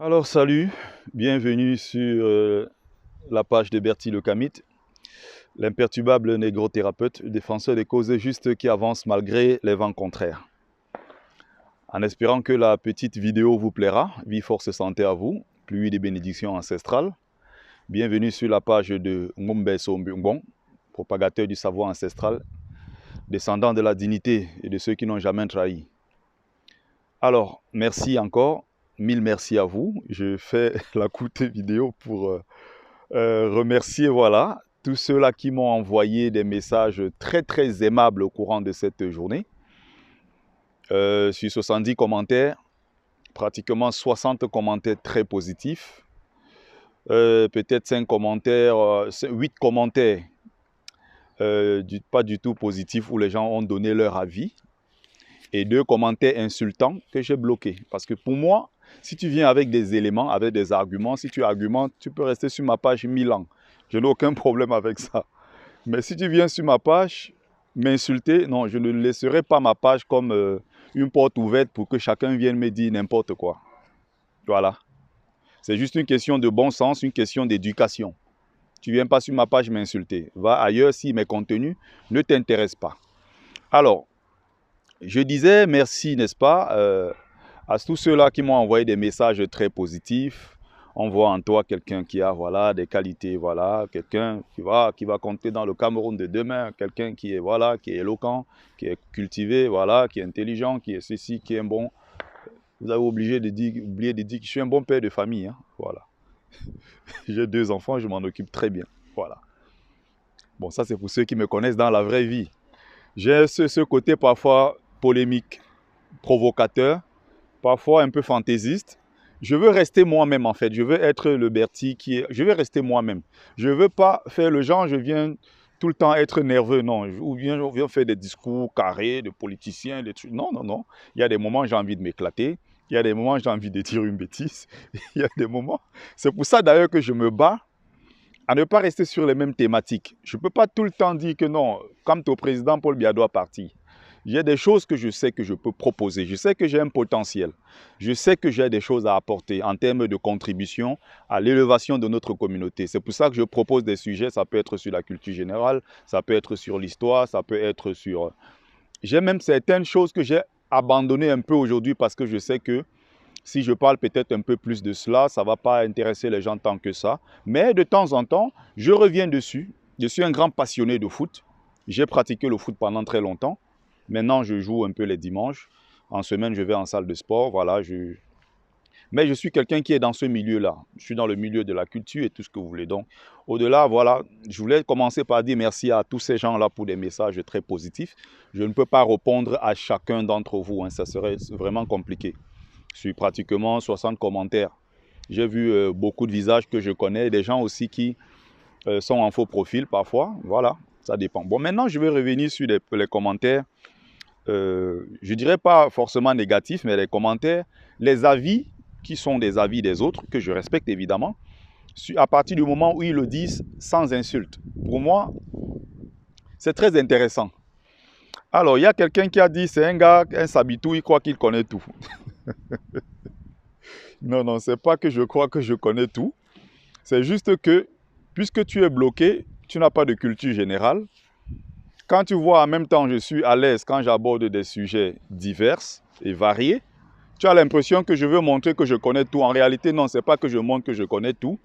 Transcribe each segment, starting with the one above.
Alors salut, bienvenue sur la page de Bertie Le Camit, l'imperturbable négro-thérapeute, défenseur des causes justes qui avance malgré les vents contraires. En espérant que la petite vidéo vous plaira, vie, force, santé à vous, pluie des bénédictions ancestrales. Bienvenue sur la page de Ngombe Sombungbong, propagateur du savoir ancestral, descendant de la dignité et de ceux qui n'ont jamais trahi. Alors, merci encore. Mille merci à vous. Je fais la courte vidéo pour remercier tous ceux-là qui m'ont envoyé des messages très aimables au courant de cette journée. Sur 70 commentaires, pratiquement 60 commentaires très positifs. Peut-être 5 commentaires, 8 commentaires pas du tout positifs où les gens ont donné leur avis. Et 2 commentaires insultants que j'ai bloqués. Parce que pour moi, si tu viens avec des éléments, avec des arguments, si tu argumentes, tu peux rester sur ma page 1000 ans. Je n'ai aucun problème avec ça. Mais si tu viens sur ma page m'insulter, non, je ne laisserai pas ma page comme une porte ouverte pour que chacun vienne me dire n'importe quoi. Voilà. C'est juste une question de bon sens, une question d'éducation. Tu ne viens pas sur ma page m'insulter. Va ailleurs si mes contenus ne t'intéressent pas. Alors, je disais merci, n'est-ce pas, à tous ceux-là qui m'ont envoyé des messages très positifs. On voit en toi quelqu'un qui a des qualités, quelqu'un qui va compter dans le Cameroun de demain, quelqu'un qui est qui est éloquent, qui est cultivé, qui est intelligent, qui est ceci, qui est bon. Vous avez oublié de dire que je suis un bon père de famille, hein, voilà. J'ai 2 enfants, je m'en occupe très bien, voilà. Bon, ça c'est pour ceux qui me connaissent dans la vraie vie. J'ai ce côté parfois polémique, provocateur, parfois un peu fantaisiste. Je veux rester moi-même en fait. Je veux être le Bertie qui est... Je veux rester moi-même. Je ne veux pas faire le genre, je viens tout le temps être nerveux, non. Ou bien je viens faire des discours carrés de politiciens, des trucs. Non, non, non. Il y a des moments où j'ai envie de m'éclater. Il y a des moments où j'ai envie de dire une bêtise. Il y a des moments... C'est pour ça d'ailleurs que je me bats à ne pas rester sur les mêmes thématiques. Je ne peux pas tout le temps dire que non, comme ton président Paul Biya doit partir. Il y a des choses que je sais que je peux proposer. Je sais que j'ai un potentiel. Je sais que j'ai des choses à apporter en termes de contribution à l'élévation de notre communauté. C'est pour ça que je propose des sujets. Ça peut être sur la culture générale, ça peut être sur l'histoire, ça peut être sur... J'ai même certaines choses que j'ai abandonnées un peu aujourd'hui parce que je sais que si je parle peut-être un peu plus de cela, ça ne va pas intéresser les gens tant que ça. Mais de temps en temps, je reviens dessus. Je suis un grand passionné de foot. J'ai pratiqué le foot pendant très longtemps. Maintenant, je joue un peu les dimanches. En semaine, je vais en salle de sport. Mais je suis quelqu'un qui est dans ce milieu-là. Je suis dans le milieu de la culture et tout ce que vous voulez. Donc, au-delà, je voulais commencer par dire merci à tous ces gens-là pour des messages très positifs. Je ne peux pas répondre à chacun d'entre vous, hein. Ça serait vraiment compliqué. Sur pratiquement 60 commentaires. J'ai vu beaucoup de visages que je connais, des gens aussi qui sont en faux profil parfois. Voilà, ça dépend. Bon, maintenant, je vais revenir sur les commentaires. Je dirais pas forcément négatifs, mais les commentaires, les avis qui sont des avis des autres, que je respecte évidemment, à partir du moment où ils le disent sans insulte. Pour moi, c'est très intéressant. Alors, il y a quelqu'un qui a dit, c'est un gars, un sabitou, il croit qu'il connaît tout. Non, non, c'est pas que je crois que je connais tout. C'est juste que, puisque tu es bloqué, tu n'as pas de culture générale. Quand tu vois en même temps, je suis à l'aise quand j'aborde des sujets divers et variés, tu as l'impression que je veux montrer que je connais tout. En réalité, non, ce n'est pas que je montre que je connais tout.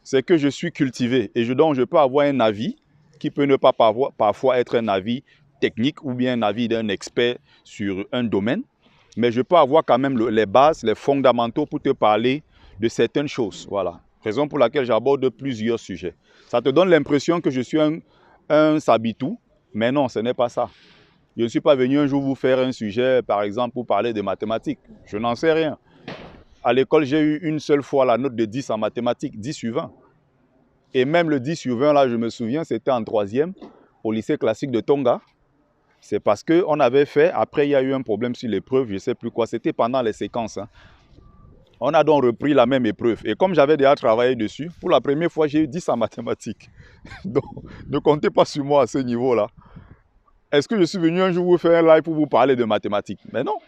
C'est que je suis cultivé et donc je peux avoir un avis qui peut ne pas parfois être un avis technique ou bien un avis d'un expert sur un domaine. Mais je peux avoir quand même les bases, les fondamentaux pour te parler de certaines choses. Voilà. Raison pour laquelle j'aborde plusieurs sujets. Ça te donne l'impression que je suis un sabitou, mais non, ce n'est pas ça. Je ne suis pas venu un jour vous faire un sujet, par exemple, pour parler de mathématiques. Je n'en sais rien. À l'école, j'ai eu une seule fois la note de 10 en mathématiques, 10 sur 20. Et même le 10 sur 20, là, je me souviens, c'était en 3e, au lycée classique de Tonga. C'est parce qu'on avait fait, après il y a eu un problème sur l'épreuve, je ne sais plus quoi, c'était pendant les séquences. Hein. On a donc repris la même épreuve. Et comme j'avais déjà travaillé dessus, pour la première fois, j'ai eu 10 en mathématiques. Donc, ne comptez pas sur moi à ce niveau-là. Est-ce que je suis venu un jour vous faire un live pour vous parler de mathématiques? Mais non.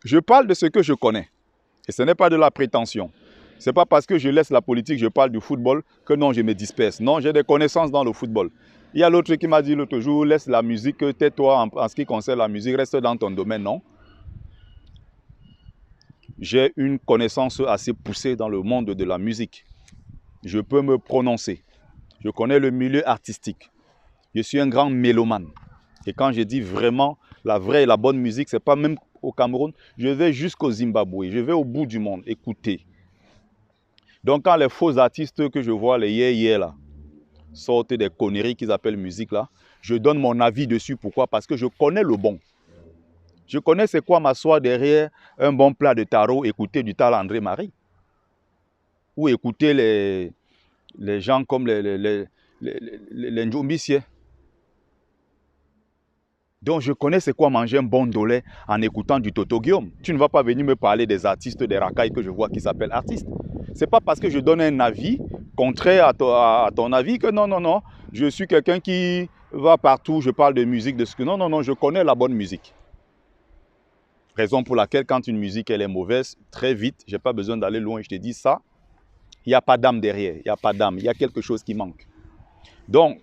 Je parle de ce que je connais. Et ce n'est pas de la prétention. Ce n'est pas parce que je laisse la politique, je parle du football, que non, je me disperse. Non, j'ai des connaissances dans le football. Il y a l'autre qui m'a dit l'autre jour, laisse la musique, tais-toi en ce qui concerne la musique, reste dans ton domaine. Non. J'ai une connaissance assez poussée dans le monde de la musique. Je peux me prononcer. Je connais le milieu artistique. Je suis un grand mélomane. Et quand je dis vraiment la vraie et la bonne musique, ce n'est pas même au Cameroun. Je vais jusqu'au Zimbabwe. Je vais au bout du monde écouter. Donc quand les faux artistes que je vois, les yé là, sortent des conneries qu'ils appellent musique là, je donne mon avis dessus. Pourquoi? Parce que je connais le bon. Je connais c'est quoi m'asseoir derrière un bon plat de taro, écouter du tal André Marie. Ou écouter les gens comme les Ndjoumbissiers. Donc je connais c'est quoi manger un bon dolé en écoutant du Toto Guillaume. Tu ne vas pas venir me parler des artistes, des racailles que je vois qui s'appellent artistes. Ce n'est pas parce que je donne un avis contraire à ton avis que non, non, non. Je suis quelqu'un qui va partout, je parle de musique, de ce que... Non, non, non, je connais la bonne musique. Raison pour laquelle quand une musique elle est mauvaise, très vite, je n'ai pas besoin d'aller loin, je te dis ça, il n'y a pas d'âme derrière, il n'y a pas d'âme, il y a quelque chose qui manque. Donc,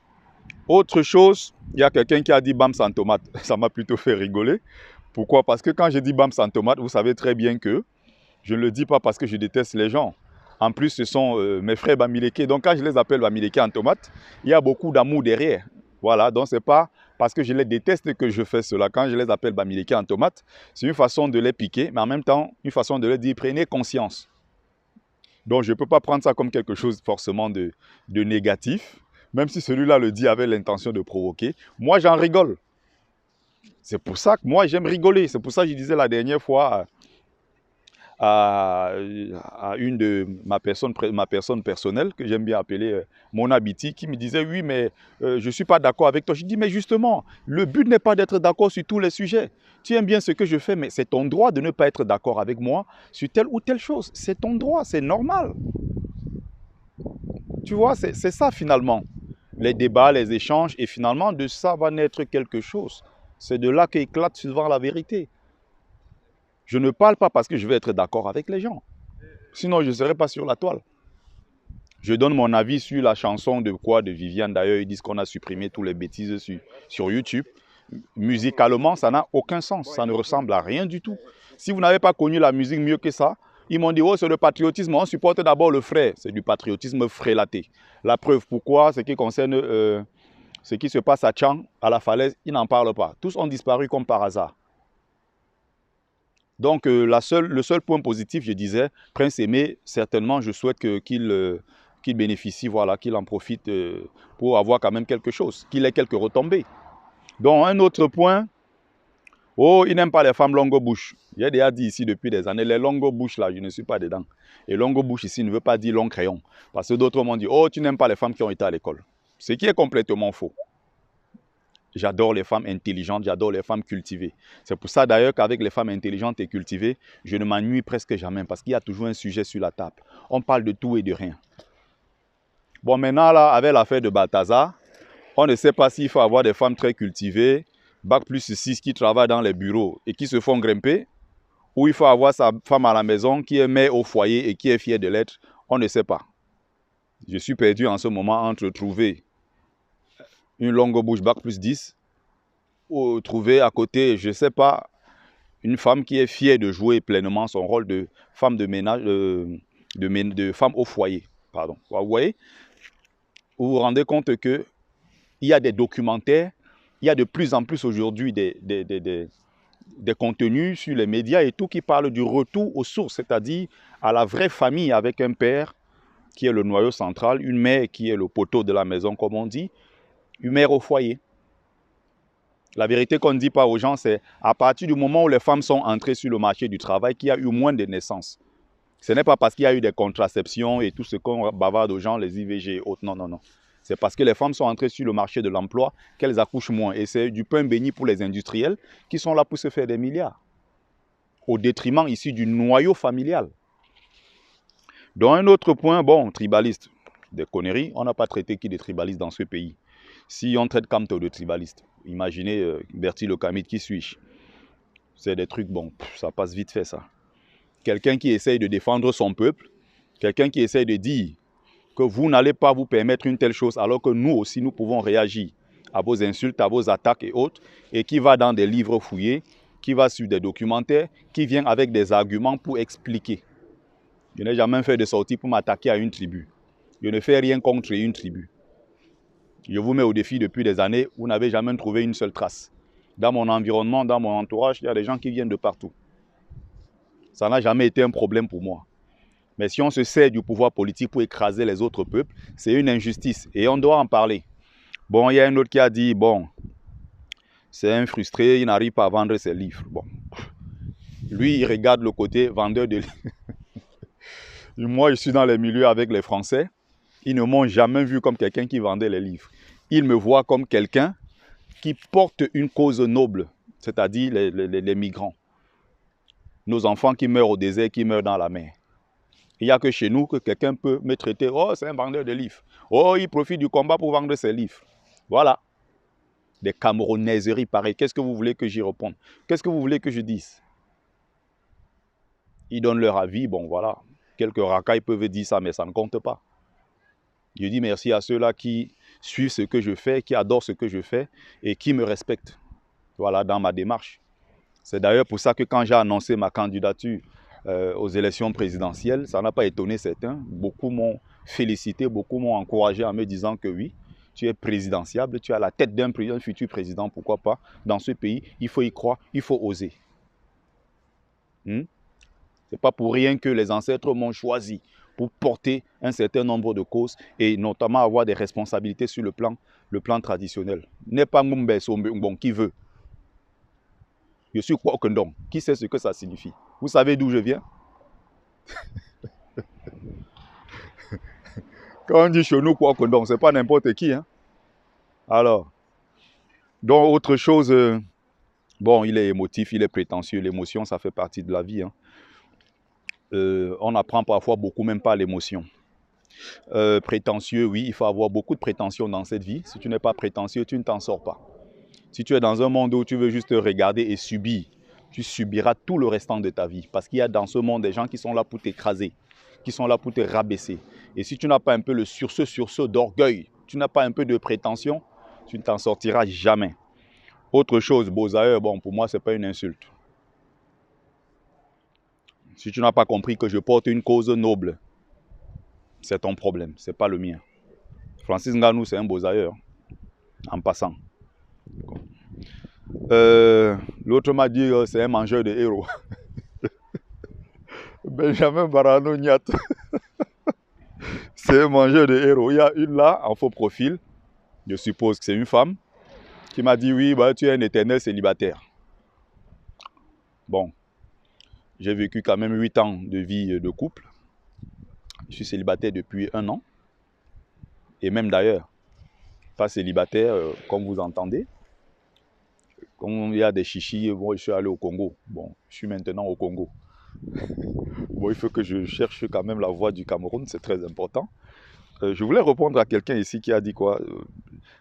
autre chose, il y a quelqu'un qui a dit bam sans tomate. Ça m'a plutôt fait rigoler. Pourquoi? Parce que quand je dis bam sans tomate, vous savez très bien que je ne le dis pas parce que je déteste les gens. En plus, ce sont mes frères Bamileke. Donc, quand je les appelle Bamileke en tomate, il y a beaucoup d'amour derrière. Voilà, donc ce n'est pas parce que je les déteste que je fais cela. Quand je les appelle Bamileke en tomate, c'est une façon de les piquer, mais en même temps, une façon de leur dire prenez conscience. Donc, je ne peux pas prendre ça comme quelque chose forcément de négatif. Même si celui-là le dit avec l'intention de provoquer, moi j'en rigole. C'est pour ça que moi j'aime rigoler. C'est pour ça que je disais la dernière fois à une de ma personne personnelle, que j'aime bien appeler mon habiti, qui me disait oui mais je ne suis pas d'accord avec toi. Je dis mais justement, le but n'est pas d'être d'accord sur tous les sujets. Tu aimes bien ce que je fais, mais c'est ton droit de ne pas être d'accord avec moi sur telle ou telle chose. C'est ton droit, c'est normal. Tu vois, c'est ça finalement. Les débats, les échanges, et finalement, de ça va naître quelque chose. C'est de là qu'éclate souvent la vérité. Je ne parle pas parce que je vais être d'accord avec les gens. Sinon, je ne serais pas sur la toile. Je donne mon avis sur la chanson de quoi, de Viviane. D'ailleurs, ils disent qu'on a supprimé tous les bêtises sur YouTube. Musicalement, ça n'a aucun sens. Ça ne ressemble à rien du tout. Si vous n'avez pas connu la musique mieux que ça, ils m'ont dit, oh, c'est le patriotisme. On supporte d'abord le frère. C'est du patriotisme frélaté. La preuve, pourquoi, ce qui concerne ce qui se passe à Tchang, à la falaise, ils n'en parlent pas. Tous ont disparu comme par hasard. Donc, le seul point positif, je disais, Prince Aimé, certainement, je souhaite qu'il bénéficie, voilà, qu'il en profite pour avoir quand même quelque chose, qu'il ait quelques retombées. Donc, un autre point, oh, il n'aime pas les femmes longue bouche. J'ai déjà dit ici depuis des années, les longues bouches là, je ne suis pas dedans. Et longue bouche ici ne veut pas dire long crayon. Parce que d'autres m'ont dit, oh, tu n'aimes pas les femmes qui ont été à l'école. Ce qui est complètement faux. J'adore les femmes intelligentes, j'adore les femmes cultivées. C'est pour ça d'ailleurs qu'avec les femmes intelligentes et cultivées, je ne m'ennuie presque jamais parce qu'il y a toujours un sujet sur la table. On parle de tout et de rien. Bon, maintenant, là, avec l'affaire de Balthazar, on ne sait pas s'il faut avoir des femmes très cultivées, bac plus 6 qui travaillent dans les bureaux et qui se font grimper, ou il faut avoir sa femme à la maison qui est mère au foyer et qui est fière de l'être. On ne sait pas. Je suis perdu en ce moment entre trouver une longue bouche bac plus 10 ou trouver à côté, je ne sais pas, une femme qui est fière de jouer pleinement son rôle de femme de ménage, de femme au foyer. Pardon. Vous voyez, vous vous rendez compte qu'il y a des documentaires, il y a de plus en plus aujourd'hui des contenus sur les médias et tout qui parlent du retour aux sources, c'est-à-dire à la vraie famille avec un père qui est le noyau central, une mère qui est le poteau de la maison, comme on dit, une mère au foyer. La vérité qu'on ne dit pas aux gens, c'est à partir du moment où les femmes sont entrées sur le marché du travail qu'il y a eu moins de naissances. Ce n'est pas parce qu'il y a eu des contraceptions et tout ce qu'on bavarde aux gens, les IVG et autres. Non, non, non. C'est parce que les femmes sont entrées sur le marché de l'emploi qu'elles accouchent moins. Et c'est du pain béni pour les industriels qui sont là pour se faire des milliards. Au détriment ici du noyau familial. Donc un autre point, bon, tribaliste. Des conneries, on n'a pas traité qui des tribalistes dans ce pays. Si on traite Kamto de tribaliste, imaginez Bertie le Kamit, qui suis-je? C'est des trucs, bon, ça passe vite fait ça. quelqu'un qui essaye de défendre son peuple, quelqu'un qui essaye de dire que vous n'allez pas vous permettre une telle chose alors que nous aussi, nous pouvons réagir à vos insultes, à vos attaques et autres, et qui va dans des livres fouillés, qui va sur des documentaires, qui vient avec des arguments pour expliquer. Je n'ai jamais fait de sortie pour m'attaquer à une tribu. Je ne fais rien contre une tribu. Je vous mets au défi depuis des années, vous n'avez jamais trouvé une seule trace. Dans mon environnement, dans mon entourage, il y a des gens qui viennent de partout. Ça n'a jamais été un problème pour moi. Mais si on se sert du pouvoir politique pour écraser les autres peuples, c'est une injustice et on doit en parler. Bon, il y a un autre qui a dit, bon, c'est un frustré, il n'arrive pas à vendre ses livres. Bon, lui, il regarde le côté vendeur de livres. Moi, je suis dans les milieux avec les Français. Ils ne m'ont jamais vu comme quelqu'un qui vendait les livres. Ils me voient comme quelqu'un qui porte une cause noble, c'est-à-dire les migrants. Nos enfants qui meurent au désert, qui meurent dans la mer. Il n'y a que chez nous que quelqu'un peut me traiter, oh, c'est un vendeur de livres. Oh, il profite du combat pour vendre ses livres. Voilà. Des camerounaiseries pareilles. Qu'est-ce que vous voulez que j'y réponde? Qu'est-ce que vous voulez que je dise? Ils donnent leur avis, bon voilà. Quelques racailles peuvent dire ça, mais ça ne compte pas. Je dis merci à ceux-là qui suivent ce que je fais, qui adorent ce que je fais et qui me respectent. Voilà, dans ma démarche. C'est d'ailleurs pour ça que quand j'ai annoncé ma candidature aux élections présidentielles, ça n'a pas étonné certains. Beaucoup m'ont félicité, beaucoup m'ont encouragé en me disant que oui, tu es présidentiable, tu as la tête d'un futur président, pourquoi pas. Dans ce pays, il faut y croire, il faut oser. Ce n'est pas pour rien que les ancêtres m'ont choisi pour porter un certain nombre de causes et notamment avoir des responsabilités sur le plan traditionnel. N'est pas Mumbe Sombong qui veut. Je suis Kwokendong. Qui sait ce que ça signifie? Vous savez d'où je viens? Quand on dit chez nous Kwokendong, ce n'est pas n'importe qui. Hein? Alors, donc autre chose, bon, il est émotif, il est prétentieux. L'émotion, ça fait partie de la vie. Hein? On apprend parfois beaucoup même pas l'émotion. Prétentieux, oui, il faut avoir beaucoup de prétention dans cette vie. Si tu n'es pas prétentieux, tu ne t'en sors pas. Si tu es dans un monde où tu veux juste regarder et subir, tu subiras tout le restant de ta vie. Parce qu'il y a dans ce monde des gens qui sont là pour t'écraser, qui sont là pour te rabaisser. Et si tu n'as pas un peu le sursaut d'orgueil, tu n'as pas un peu de prétention, tu ne t'en sortiras jamais. Autre chose, Bozaïeur, bon, pour moi, ce n'est pas une insulte. Si tu n'as pas compris que je porte une cause noble, c'est ton problème, ce n'est pas le mien. Francis Ngannou, c'est un Bozaïeur, en passant. L'autre m'a dit c'est un mangeur de héros. Benjamin Barano Niat. C'est un mangeur de héros. Il y a une là, en faux profil, je suppose que c'est une femme, qui m'a dit oui, bah, tu es un éternel célibataire. Bon, j'ai vécu quand même 8 ans de vie de couple. Je suis célibataire depuis 1 an. Et même d'ailleurs, pas célibataire comme vous entendez. Comme il y a des chichis, bon, je suis allé au Congo. Bon, je suis maintenant au Congo. Bon, il faut que je cherche quand même la voie du Cameroun, c'est très important. Je voulais répondre à quelqu'un ici qui a dit quoi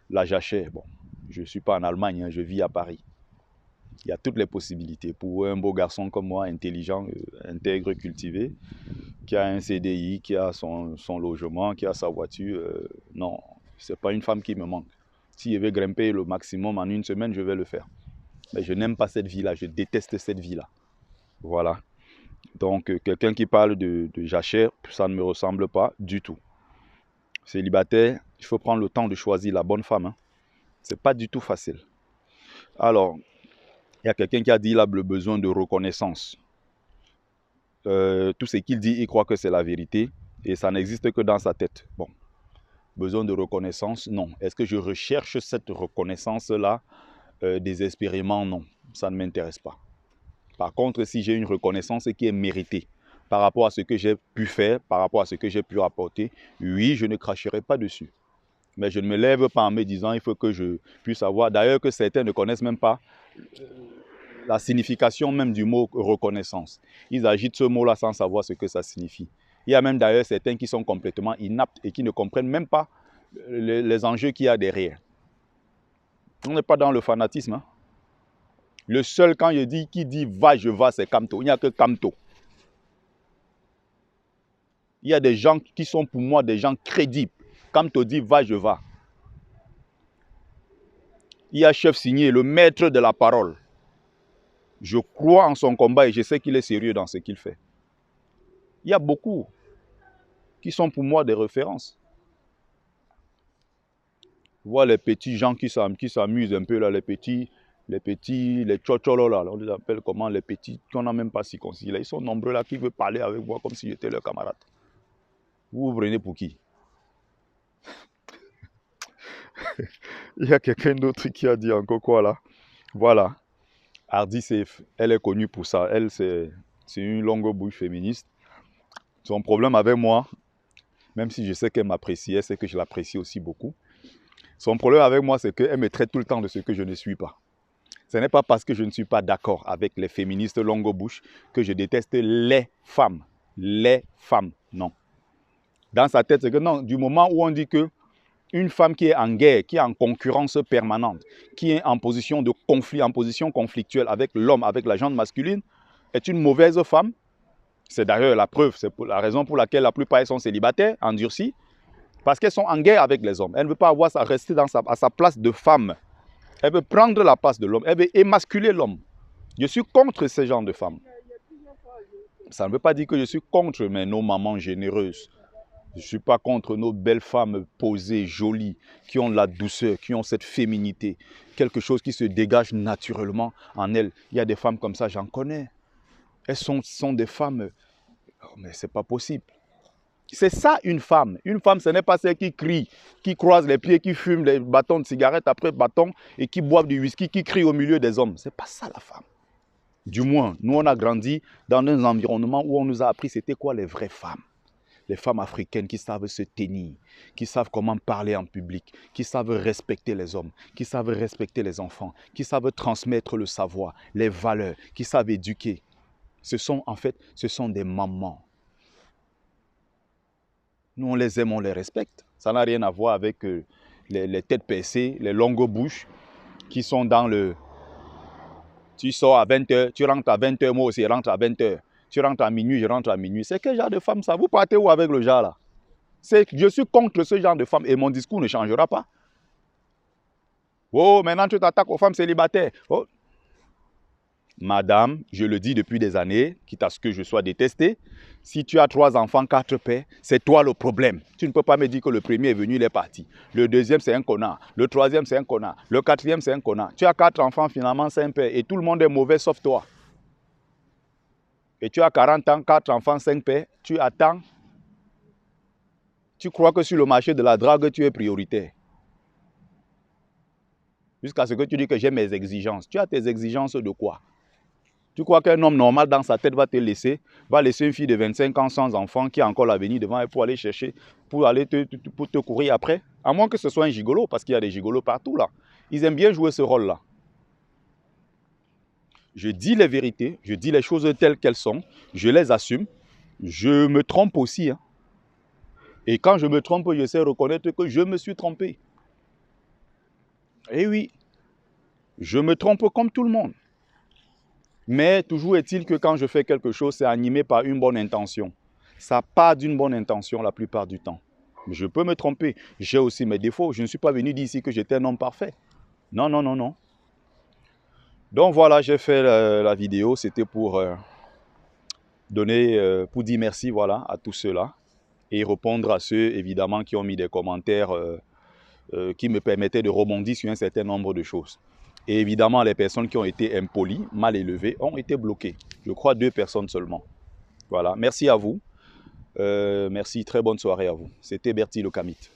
la jachère. Bon, je ne suis pas en Allemagne, hein, je vis à Paris. Il y a toutes les possibilités. Pour un beau garçon comme moi, intelligent, intègre, cultivé, qui a un CDI, qui a son logement, qui a sa voiture, non, ce n'est pas une femme qui me manque. Si je veux grimper le maximum en 1 semaine, je vais le faire. Mais je n'aime pas cette vie-là, je déteste cette vie-là. Voilà. Donc, quelqu'un qui parle de jachère, ça ne me ressemble pas du tout. Célibataire, il faut prendre le temps de choisir la bonne femme. Hein. Ce n'est pas du tout facile. Alors, il y a quelqu'un qui a dit là le besoin de reconnaissance. Tout ce qu'il dit, il croit que c'est la vérité et ça n'existe que dans sa tête. Bon, besoin de reconnaissance, non. Est-ce que je recherche cette reconnaissance-là désespérément? Non, ça ne m'intéresse pas. Par contre, si j'ai une reconnaissance qui est méritée par rapport à ce que j'ai pu faire, par rapport à ce que j'ai pu apporter, oui, je ne cracherai pas dessus. Mais je ne me lève pas en me disant il faut que je puisse avoir. D'ailleurs, que certains ne connaissent même pas la signification même du mot reconnaissance. Ils agitent ce mot-là sans savoir ce que ça signifie. Il y a même d'ailleurs certains qui sont complètement inaptes et qui ne comprennent même pas les enjeux qu'il y a derrière. On n'est pas dans le fanatisme. Hein. Le seul, quand je dis, qui dit va, je vais, c'est Kamto. Il n'y a que Kamto. Il y a des gens qui sont pour moi des gens crédibles. Quand on te dit va, je vais. Il y a Chef Signé, le maître de la parole. Je crois en son combat et je sais qu'il est sérieux dans ce qu'il fait. Il y a beaucoup qui sont pour moi des références. Je vois les petits gens qui s'amusent un peu là, les tchocholos là, on les appelle comment, les petits, qu'on n'a même pas si considérés. Ils sont nombreux là qui veulent parler avec moi comme si j'étais leur camarade. Vous vous prenez pour qui? Il y a quelqu'un d'autre qui a dit encore quoi là? Voilà. Hardy, elle est connue pour ça. Elle, c'est une longue bouche féministe. Son problème avec moi, même si je sais qu'elle m'appréciait, c'est que je l'apprécie aussi beaucoup. Son problème avec moi, c'est qu'elle me traite tout le temps de ce que je ne suis pas. Ce n'est pas parce que je ne suis pas d'accord avec les féministes longue bouche que je déteste les femmes. Les femmes, non. Dans sa tête, c'est que non, du moment où on dit que une femme qui est en guerre, qui est en concurrence permanente, qui est en position de conflit, en position conflictuelle avec l'homme, avec la gente masculine, est une mauvaise femme. C'est d'ailleurs la preuve, c'est la raison pour laquelle la plupart sont célibataires, endurcis, parce qu'elles sont en guerre avec les hommes. Elle ne veut pas avoir à rester à sa place de femme. Elle veut prendre la place de l'homme, elle veut émasculer l'homme. Je suis contre ce genre de femmes. Ça ne veut pas dire que je suis contre nos mamans généreuses. Je ne suis pas contre nos belles femmes posées, jolies, qui ont la douceur, qui ont cette féminité. Quelque chose qui se dégage naturellement en elles. Il y a des femmes comme ça, j'en connais. Elles sont des femmes... Oh, mais ce n'est pas possible. C'est ça une femme. Une femme, ce n'est pas celle qui crie, qui croise les pieds, qui fume des bâtons de cigarette après bâton et qui boivent du whisky, qui crie au milieu des hommes. Ce n'est pas ça la femme. Du moins, nous on a grandi dans un environnement où on nous a appris c'était quoi les vraies femmes. Les femmes africaines qui savent se tenir, qui savent comment parler en public, qui savent respecter les hommes, qui savent respecter les enfants, qui savent transmettre le savoir, les valeurs, qui savent éduquer. Ce sont des mamans. Nous, on les aime, on les respecte. Ça n'a rien à voir avec les têtes percées, les longues bouches qui sont dans le... Tu sors à 20h, tu rentres à 20h, moi aussi je rentre à 20h. Tu rentres à minuit, je rentre à minuit. C'est quel genre de femme ça? Vous partez où avec le genre là? Je suis contre ce genre de femme et mon discours ne changera pas. Oh, maintenant tu t'attaques aux femmes célibataires. Oh. Madame, je le dis depuis des années, quitte à ce que je sois détesté, si tu as 3 enfants, 4 pères, c'est toi le problème. Tu ne peux pas me dire que le premier est venu, il est parti. Le deuxième, c'est un connard. Le troisième, c'est un connard. Le quatrième, c'est un connard. Tu as 4 enfants, finalement, 5 pères. Et tout le monde est mauvais sauf toi. Et tu as 40 ans, 4 enfants, 5 pères. Tu attends. Tu crois que sur le marché de la drague, tu es prioritaire. Jusqu'à ce que tu dis que j'ai mes exigences. Tu as tes exigences de quoi? Tu crois qu'un homme normal dans sa tête va laisser une fille de 25 ans sans enfant qui a encore l'avenir devant elle pour aller chercher, pour te courir après? À moins que ce soit un gigolo, parce qu'il y a des gigolos partout là. Ils aiment bien jouer ce rôle-là. Je dis les vérités, je dis les choses telles qu'elles sont, je les assume. Je me trompe aussi. Hein. Et quand je me trompe, je sais reconnaître que je me suis trompé. Eh oui, je me trompe comme tout le monde. Mais toujours est-il que quand je fais quelque chose, c'est animé par une bonne intention. Ça part d'une bonne intention la plupart du temps. Je peux me tromper. J'ai aussi mes défauts. Je ne suis pas venu dire ici que j'étais un homme parfait. Non, non, non, non. Donc voilà, j'ai fait la vidéo. C'était pour pour dire merci voilà, à tous ceux-là. Et répondre à ceux, évidemment, qui ont mis des commentaires qui me permettaient de rebondir sur un certain nombre de choses. Et évidemment, les personnes qui ont été impolies, mal élevées, ont été bloquées. Je crois 2 personnes seulement. Voilà, merci à vous. Merci, très bonne soirée à vous. C'était Bertie le Kamite.